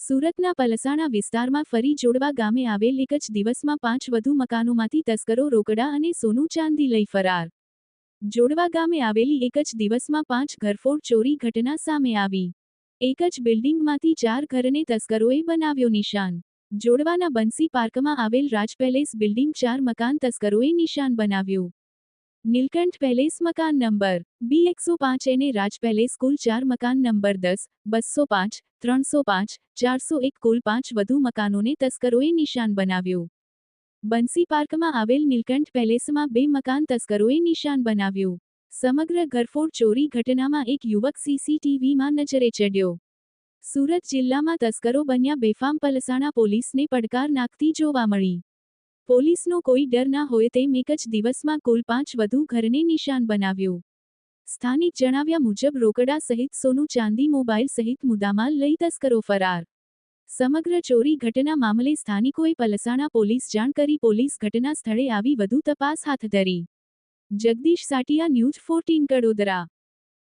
સુરતના પલસાણા વિસ્તારમાં ફરી જોડવા ગામે આવેલ એક જ દિવસમાં 5 વધુ મકાનોમાંથી તસ્કરો રોકડા અને સોનું ચાંદી લઈ ફરાર. જોડવા ગામે આવેલી એક જ દિવસમાં 5 ઘરફોડ ચોરી ઘટના સામે આવી. એક જ બિલ્ડિંગમાંથી 4 ઘરને તસ્કરોએ બનાવ્યો નિશાન. જોડવાના બંસી પાર્કમાં આવેલ રાજ પેલેસ બિલ્ડિંગ 4 મકાન તસ્કરોએ નિશાન બનાવ્યું. નીલકંઠ પેલેસ મકાન નંબર B105 અને રાજ પેલેસ કુલ 4 મકાન નંબર 10, 205, 305, 401 કુલ 5 વધુ મકાનોને તસ્કરોએ નિશાન બનાવ્યું. બંસી પાર્કમાં આવેલ નીલકંઠ પેલેસમાં 2 મકાન તસ્કરોએ નિશાન બનાવ્યું. સમગ્ર ઘરફોડ ચોરી ઘટનામાં એક યુવક સીસીટીવીમાં નજરે ચડ્યો. સુરત જિલ્લામાં તસ્કરો બન્યા બેફામ, પલસાણા પોલીસને પડકાર નાખતી જોવા મળી. પોલીસનો કોઈ ડર ના હોય તેમ એક જ દિવસમાં કુલ 5 વધુ ઘરને નિશાન બનાવ્યું. સ્થાનિક જણાવ્યા મુજબ રોકડા સહિત સોનું ચાંદી, મોબાઈલ સહિત મુદ્દામાલ લઈ તસ્કરો ફરાર. સમગ્ર ચોરી ઘટના મામલે સ્થાનિકોએ પલસાણા પોલીસ જાણ કરી પોલીસ ઘટના સ્થળે આવી વધુ તપાસ હાથ ધરી. જગદીશ સાટિયા, ન્યૂઝ 14 કડોદરા.